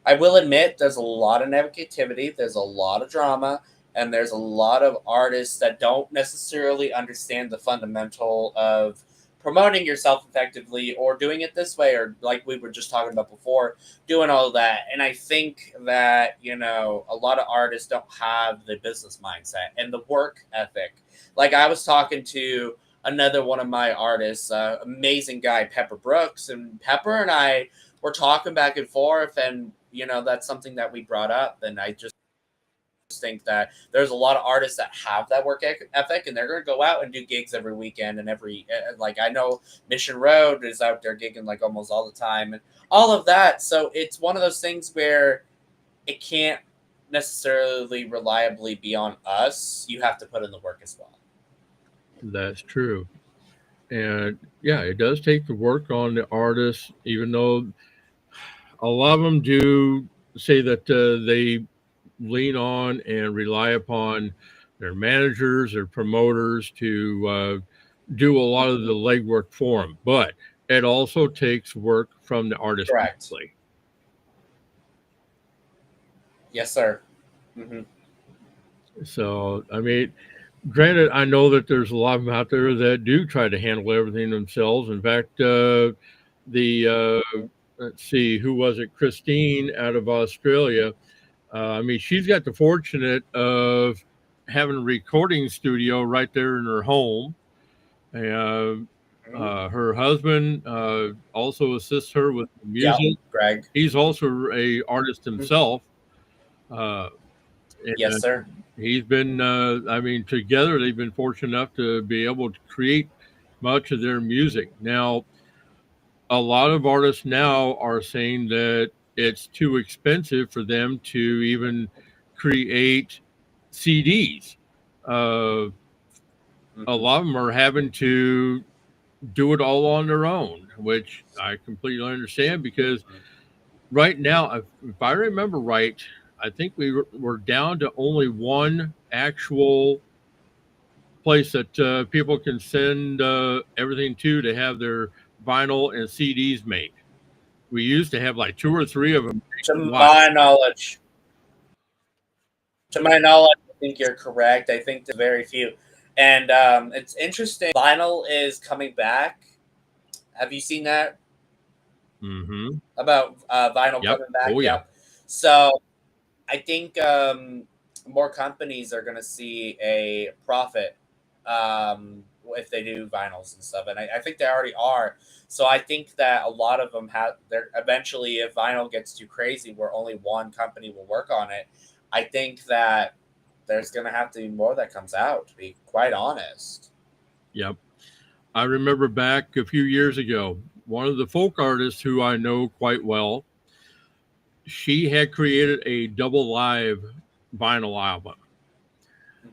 [SPEAKER 2] I will admit there's a lot of negativity, there's a lot of drama, and there's a lot of artists that don't necessarily understand the fundamental of promoting yourself effectively or doing it this way, or like we were just talking about before, doing all of that. And I think that, you know, a lot of artists don't have the business mindset and the work ethic. Like I was talking to another one of my artists, amazing guy, Pepper Brooks, and Pepper and I were talking back and forth, and you know, that's something that we brought up. And I just think that there's a lot of artists that have that work ethic, and they're going to go out and do gigs every weekend and every like I know Mission Road is out there gigging like almost all the time and all of that. So it's one of those things where it can't necessarily reliably be on us. You have to put in the work as well.
[SPEAKER 1] That's true. And yeah, it does take the work on the artists, even though a lot of them do say that they lean on and rely upon their managers or promoters to do a lot of the
[SPEAKER 2] Mhm.
[SPEAKER 1] legwork for them. But it also takes work from the artist
[SPEAKER 2] Correct.
[SPEAKER 1] directly.
[SPEAKER 2] Yes, sir. Hmm.
[SPEAKER 1] So, I mean, granted, I know that there's a lot of them out there that do try to handle everything themselves. In fact, let's see, who was it? Christine out of Australia. I mean, she's got the fortunate of having a recording studio right there in her home. Uh,
[SPEAKER 2] Hmm.
[SPEAKER 1] Her husband also assists her with
[SPEAKER 2] Yep,
[SPEAKER 1] music.
[SPEAKER 2] Greg.
[SPEAKER 1] He's also a artist
[SPEAKER 2] Mhm.
[SPEAKER 1] himself, uh,
[SPEAKER 2] Yes,
[SPEAKER 1] and
[SPEAKER 2] sir.
[SPEAKER 1] he's been. I mean, together they've been fortunate enough to be able to create much of their music. Now, a lot of artists now are saying that it's too expensive for them to even create CDs. Uh, a
[SPEAKER 2] Hmm.
[SPEAKER 1] lot of them are having to do it all on their own, which I completely understand because right now, if I remember right, I think we're down to only one actual place that people can send everything to have their vinyl and CDs made. We used to have like two or three of them
[SPEAKER 2] To
[SPEAKER 1] nationwide.
[SPEAKER 2] my knowledge, to my knowledge, I think you're correct. I think there's very few, and it's interesting. Vinyl is coming back. Have you seen that
[SPEAKER 1] Mm-hmm.
[SPEAKER 2] about vinyl
[SPEAKER 1] Yep.
[SPEAKER 2] coming back?
[SPEAKER 1] Oh yeah.
[SPEAKER 2] Yep. So I think more companies are going to see a profit if they do vinyls and stuff, and I think they already are. So I think that a lot of them have. They're eventually, if vinyl gets too crazy, where only one company will work on it, I think that there's going to have to be more that comes out. To be quite honest.
[SPEAKER 1] Yep. I remember back a few years ago, one of the folk artists who I know quite well, she had created a double live vinyl album.
[SPEAKER 2] Mhm.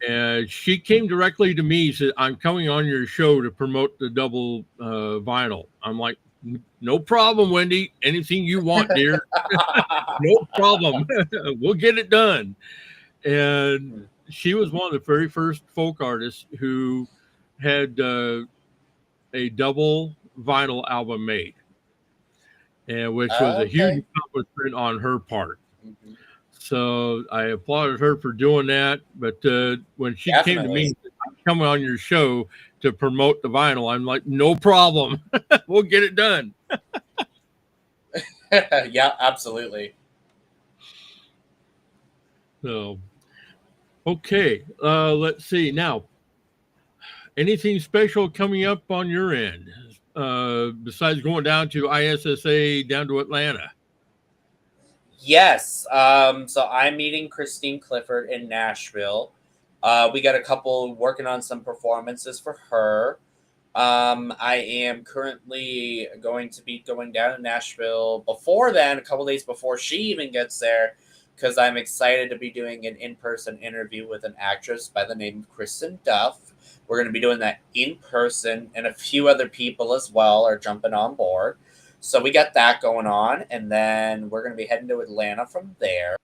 [SPEAKER 1] And she came directly to me, said, I'm coming on your show to promote the double vinyl. I'm like, no problem, Wendy. Anything you want, dear. No problem. We'll get it done. And
[SPEAKER 2] Mhm.
[SPEAKER 1] she was one of the very first folk artists who had a double vinyl album made, and which was a huge
[SPEAKER 2] Okay.
[SPEAKER 1] accomplishment on her part.
[SPEAKER 2] Mhm.
[SPEAKER 1] So I applauded her for doing that. But when she came to me,
[SPEAKER 2] Definitely.
[SPEAKER 1] and said, I'm coming on your show to promote the vinyl, I'm like, no problem. We'll get it done.
[SPEAKER 2] Yeah, absolutely.
[SPEAKER 1] So, okay. Let's see. Now, anything special coming up on your end besides going down to ISSA down to Atlanta?
[SPEAKER 2] Yes. So I'm meeting Christine Clifford in Nashville. We got a couple working on some performances for her. I am currently going to be going down to Nashville before then, a couple days before she even gets there, because I'm excited to be doing an in person interview with an actress by the name of Kristen Duff. We're going to be doing that in person, and a few other people as well are jumping on board. So we got that going on, and then we're going to be heading to Atlanta from there.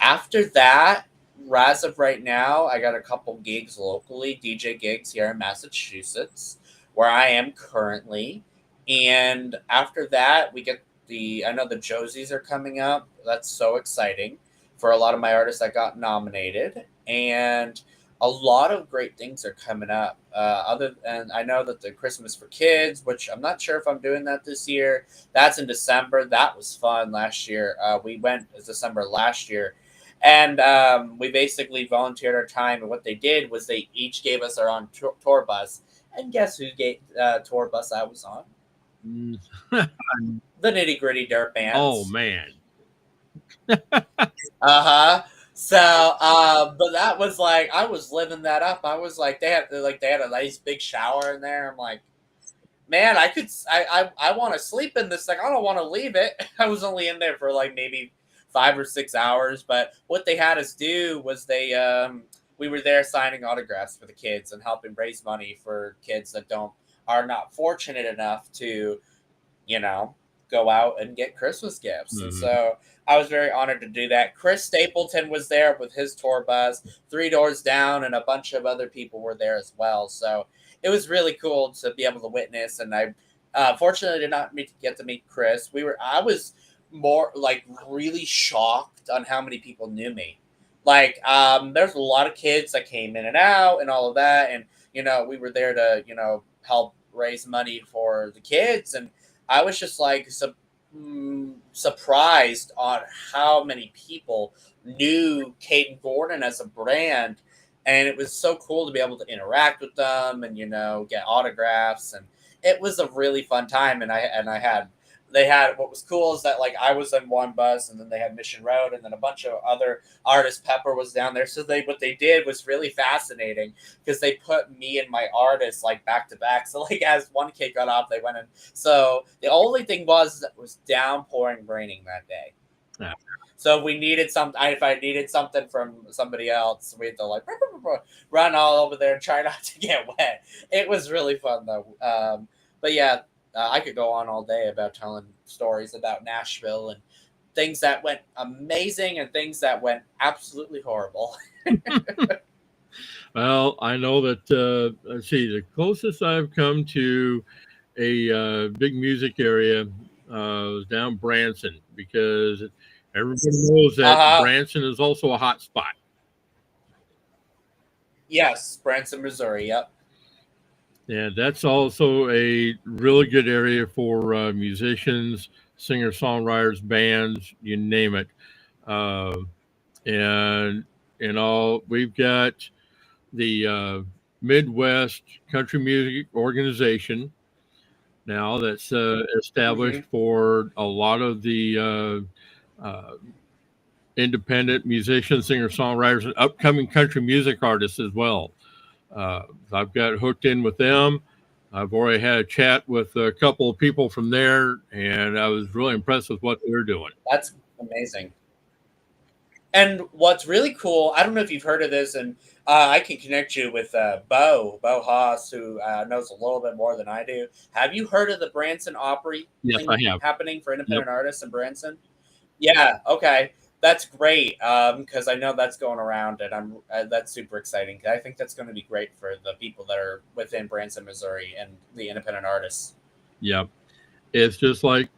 [SPEAKER 2] After that, as of right now, I got a couple gigs locally, DJ gigs here in Massachusetts, where I am currently. And after that, we get I know the Josies are coming up. That's so exciting for a lot of my artists that got nominated, and a lot of great things are coming up. And I know that the Christmas for Kids, which I'm not sure if I'm doing that this year. That's in December. That was fun last year. We went as December last year, and we basically volunteered our time. And what they did was they each gave us our own tour bus. And guess who gave tour bus I was on?
[SPEAKER 1] Mm.
[SPEAKER 2] The Nitty Gritty Dirt
[SPEAKER 1] Oh
[SPEAKER 2] Bands.
[SPEAKER 1] man.
[SPEAKER 2] Uh-huh. So, but that was like I was living that up. I was like they had a nice big shower in there. I'm like, man, I want to sleep in this thing. I don't want to leave it. I was only in there for like maybe 5 or 6 hours, but what they had us do was we were there signing autographs for the kids and helping raise money for kids that don't are not fortunate enough to, you know, go out and get Christmas gifts. And
[SPEAKER 1] Mhm.
[SPEAKER 2] so I was very honored to do that. Chris Stapleton was there with his tour bus, Three Doors Down, and a bunch of other people were there as well. So it was really cool to be able to witness. And I fortunately did not get to meet Chris. I was more like really shocked on how many people knew me. Like, there's a lot of kids that came in and out and all of that. And, we were there to, help raise money for the kids. And I was just like surprised on how many people knew Kayden Gordon as a brand, and it was so cool to be able to interact with them and get autographs, and it was a really fun time. And I had they had what was cool is that like I was in one bus, and then they had Mission Road, and then a bunch of other artists. Pepper was down there, so what they did was really fascinating because they put me and my artists like back to back. So like as one kid got off, they went in. So the only thing was that it was downpouring raining that day.
[SPEAKER 1] Yeah.
[SPEAKER 2] So we needed if I needed something from somebody else, we had to like run all over there and try not to get wet. It was really fun though. But yeah, I could go on all day about telling stories about Nashville and things that went amazing and things that went absolutely horrible.
[SPEAKER 1] Well, I know that. Let's see. The closest I've come to a big music area was down Branson because everybody knows that
[SPEAKER 2] Uh huh.
[SPEAKER 1] Branson is also a hot spot.
[SPEAKER 2] Yes, Branson, Missouri. Yep.
[SPEAKER 1] And that's also a really good area for musicians, singer songwriters, bands, you name it. Uh, and we've got the Midwest Country Music Organization now that's
[SPEAKER 2] Mm-hmm.
[SPEAKER 1] established for a lot of the independent musicians, singer songwriters, and upcoming country music artists as well. Uh, I've got hooked in with them. I've already had a chat with a couple of people from there, and I was really impressed with what they're doing.
[SPEAKER 2] That's amazing. And what's really cool, I don't know if you've heard of this, and I can connect you with Bo Haas, who knows a little bit more than I do. Have you heard of the Branson Opry
[SPEAKER 1] Yes, I
[SPEAKER 2] thing
[SPEAKER 1] have.
[SPEAKER 2] happening for
[SPEAKER 1] Yep.
[SPEAKER 2] independent artists in Branson? Yeah, okay. That's great because I know that's going around, and that's super exciting. I think that's going to be great for the people that are within Branson, Missouri, and the independent artists.
[SPEAKER 1] Yep. It's just like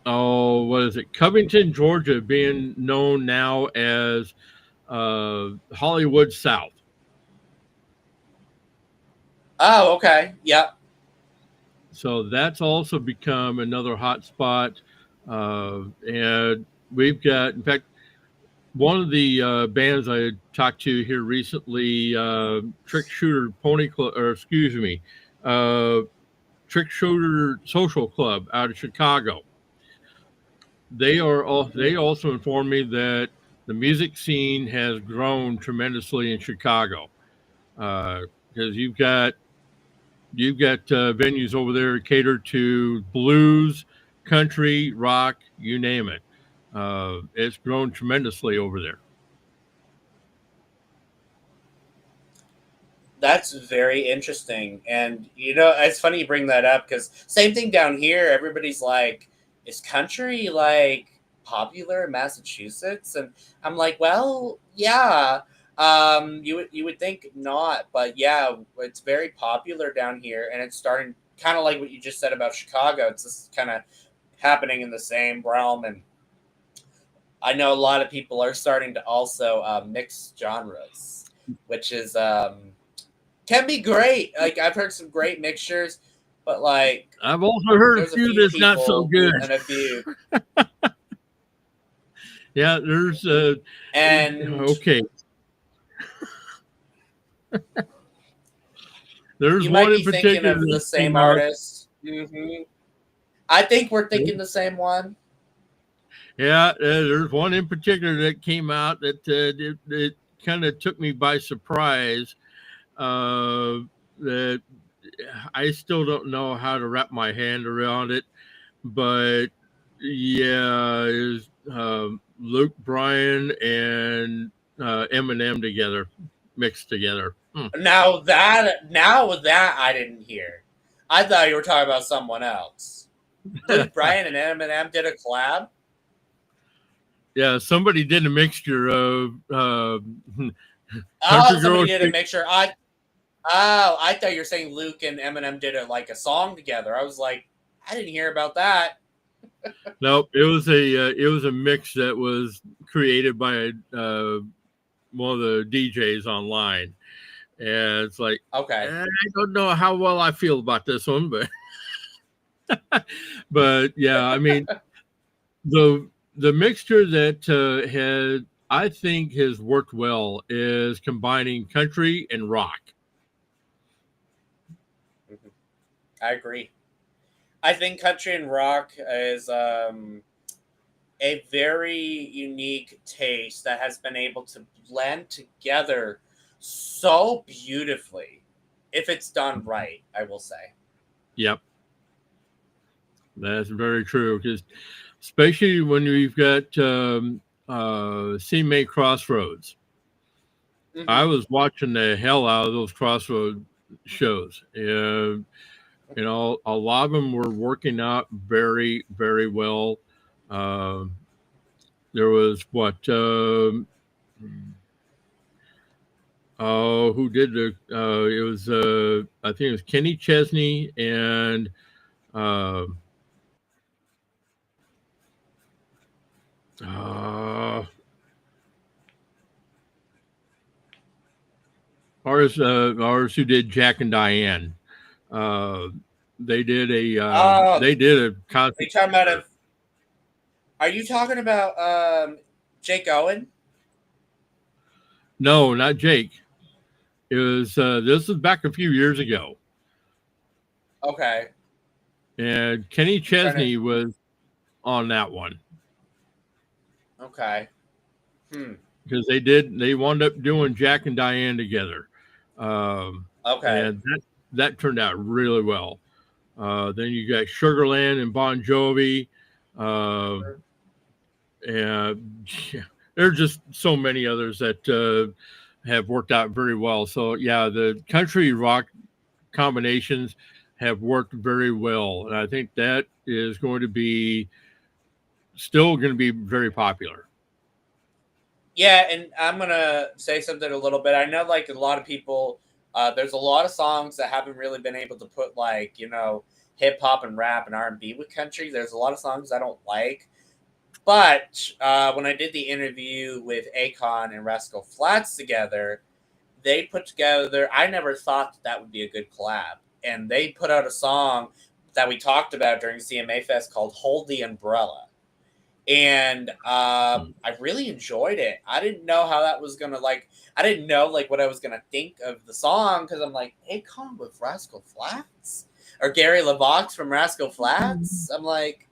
[SPEAKER 1] what is it? Covington, Georgia, being known now as Hollywood South.
[SPEAKER 2] Oh, okay. Yep.
[SPEAKER 1] So that's also become another hot spot. And we've got, in fact, one of the bands I talked to here recently, Trick Shooter Pony Club, or excuse me, uh, Trick Shooter Social Club out of Chicago. They also informed me that the music scene has grown tremendously in Chicago because you've got venues over there catered to blues, country, rock, you name it. It's grown tremendously over there.
[SPEAKER 2] That's very interesting. And it's funny you bring that up because same thing down here. Everybody's like, is country like popular in Massachusetts? And I'm like, well, yeah. You would think not, but yeah, it's very popular down here, and it's starting. kind of like what you just said about Chicago. It's just kind of happening in the same realm, and I know a lot of people are starting to also mix genres, which is can be great. Like I've heard some great mixtures, but like
[SPEAKER 1] I've also heard a
[SPEAKER 2] there's a
[SPEAKER 1] few
[SPEAKER 2] few
[SPEAKER 1] that's not so
[SPEAKER 2] people
[SPEAKER 1] good.
[SPEAKER 2] and a few
[SPEAKER 1] Yeah, there's
[SPEAKER 2] and
[SPEAKER 1] okay. There's
[SPEAKER 2] you might
[SPEAKER 1] one in
[SPEAKER 2] be thinking
[SPEAKER 1] particular
[SPEAKER 2] of
[SPEAKER 1] that
[SPEAKER 2] the same
[SPEAKER 1] came out.
[SPEAKER 2] artist. I think we're thinking the same one.
[SPEAKER 1] Yeah, there's one in particular that came out that it kind of took me by surprise. That I still don't know how to wrap my hand around it, but yeah, is Luke Bryan and Eminem together, mixed together.
[SPEAKER 2] Now that I didn't hear. I thought you were talking about someone else. Luke Bryan and Eminem did a collab.
[SPEAKER 1] Yeah, somebody did a mixture of
[SPEAKER 2] Oh,
[SPEAKER 1] Country
[SPEAKER 2] somebody
[SPEAKER 1] Girl.
[SPEAKER 2] did a mixture. I thought you were saying Luke and Eminem did a song together. I was like, I didn't hear about that.
[SPEAKER 1] Nope, it was a mix that was created by one of the DJs online, and it's like
[SPEAKER 2] Okay.
[SPEAKER 1] I don't know how well I feel about this one, but but yeah, I mean the mixture that had I think has worked well is combining country and rock.
[SPEAKER 2] I agree. I think country and rock is a very unique taste that has been able to blend together so beautifully if it's done right, I will say.
[SPEAKER 1] Yep, that's very true. Because especially when we've got CMA Crossroads. I
[SPEAKER 2] Mm-hmm.
[SPEAKER 1] was watching the hell out of those Crossroads shows. You know, a lot of them were working out very, very well. Um, there was what? Oh, who did the? It was I think it was Kenny Chesney and uh, uh, ours who did Jack and Diane. Uh,
[SPEAKER 2] Oh,
[SPEAKER 1] they did a
[SPEAKER 2] are
[SPEAKER 1] concert
[SPEAKER 2] you talking about
[SPEAKER 1] together.
[SPEAKER 2] are you talking about Jake Owen?
[SPEAKER 1] No, not Jake. It was this was back a few years ago,
[SPEAKER 2] Okay.
[SPEAKER 1] and Kenny
[SPEAKER 2] I'm trying to
[SPEAKER 1] Chesney was on that one
[SPEAKER 2] okay. Hmm.
[SPEAKER 1] because they wound up doing Jack and Diane together, um,
[SPEAKER 2] Okay.
[SPEAKER 1] and that turned out really well. Then you got Sugarland and Bon Jovi, uh, and yeah, there's just so many others that have worked out very well. So yeah, the country rock combinations have worked very well, and I think that is going to be still going to be very popular.
[SPEAKER 2] Yeah, and I'm gonna say something a little bit. I know, like a lot of people, there's a lot of songs that haven't really been able to put like hip hop and rap and R&B with country. There's a lot of songs I don't like, but when I did the interview with Akon and Rascal Flatts together, they put together. I never thought that would be a good collab, and they put out a song that we talked about during CMA Fest called "Hold the Umbrella." And I really enjoyed it. I didn't know how that was gonna like. I didn't know like what I was gonna think of the song because I'm like, Akon with Rascal Flats or Gary LeVox from Rascal Flats. I'm like,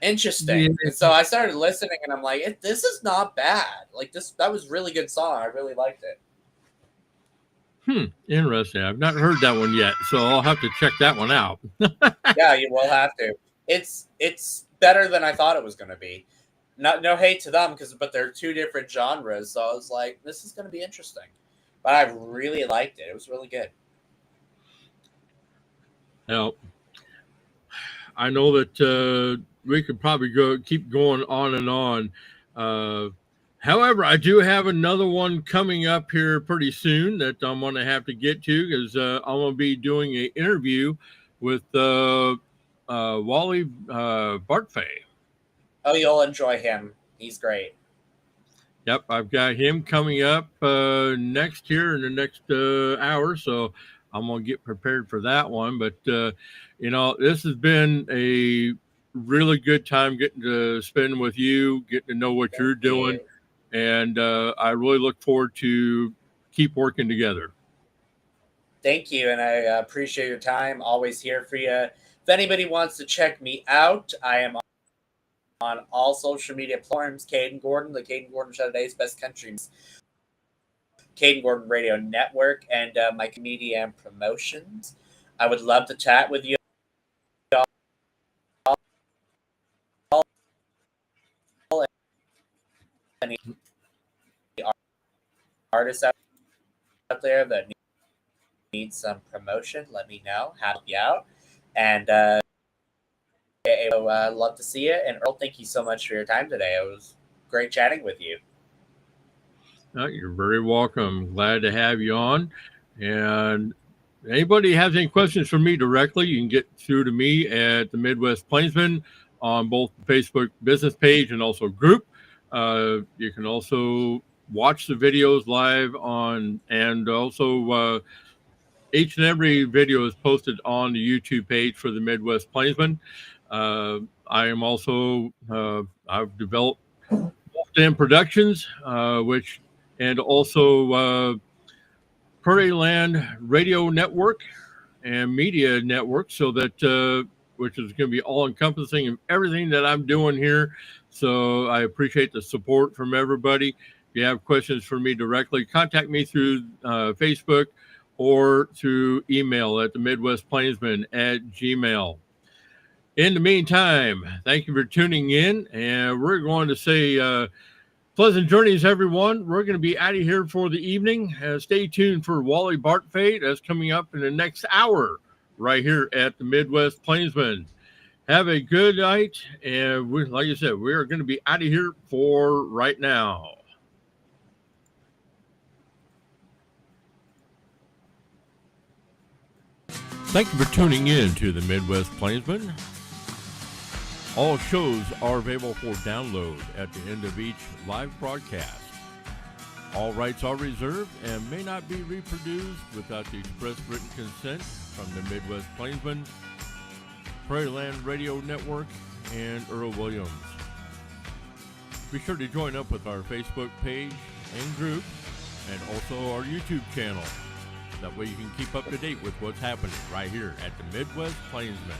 [SPEAKER 1] Yeah.
[SPEAKER 2] interesting. And so I started listening, and I'm like, this is not bad. Like that was really good song. I really liked it.
[SPEAKER 1] Interesting. I've not heard that one yet, so I'll have to check that one out.
[SPEAKER 2] Yeah, you will have to. It's better than I thought it was gonna be. Not no hate to them but they're two different genres. So I was like, this is gonna be interesting. But I really liked it. It was really good.
[SPEAKER 1] Now, I know that we could probably keep going on and on. Uh, However, I do have another one coming up here pretty soon that I'm going to have to get to because I'm going to be doing an interview with Wally Bartfay.
[SPEAKER 2] Oh, you'll enjoy him. He's great.
[SPEAKER 1] Yep, I've got him coming up next here in the next hour, so I'm gonna get prepared for that one. But this has been a really good time getting to spend with you, getting to know what
[SPEAKER 2] Thank
[SPEAKER 1] you're doing,
[SPEAKER 2] you.
[SPEAKER 1] and I really look forward to keep working together.
[SPEAKER 2] Thank you, and I appreciate your time. Always here for you. If anybody wants to check me out, I am on all social media platforms. Kayden Gordon, the Kayden Gordon Show, today's best country, Kayden Gordon Radio Network, and my media and promotions. I would love to chat with you all. Any artists out there that need some promotion, let me know. Help you out, and love to see you. And Earl, thank you so much for your time today. It was great chatting with you.
[SPEAKER 1] You're very welcome. Glad to have you on. And anybody has any questions for me directly, you can get through to me at the Midwest Plainsman on both the Facebook business page and also group. You can also watch the videos live on, and also each and every video is posted on the YouTube page for the Midwest Plainsman. I am also, I've developed Wolfden Productions, and also Prairie Land Radio Network and Media Network, so that which is going to be all encompassing of everything that I'm doing here. So I appreciate the support from everybody. If you have questions for me directly, contact me through Facebook or through email at the Midwest Plainsman at Gmail. In the meantime, thank you for tuning in, and we're going to say pleasant journeys, everyone. We're going to be out of here for the evening. Stay tuned for Wally Bartfay. That's coming up in the next hour right here at the Midwest Plainsman. Have a good night. And like I said, we are going to be out of here for right now. Thank you for tuning in to the Midwest Plainsman. All shows are available for download at the end of each live broadcast. All rights are reserved and may not be reproduced without the express written consent from the Midwest Plainsman, Prairie Land Radio Network, and Earl Williams. Be sure to join up with our Facebook page and group, and also our YouTube channel. That way you can keep up to date with what's happening right here at the Midwest Plainsman.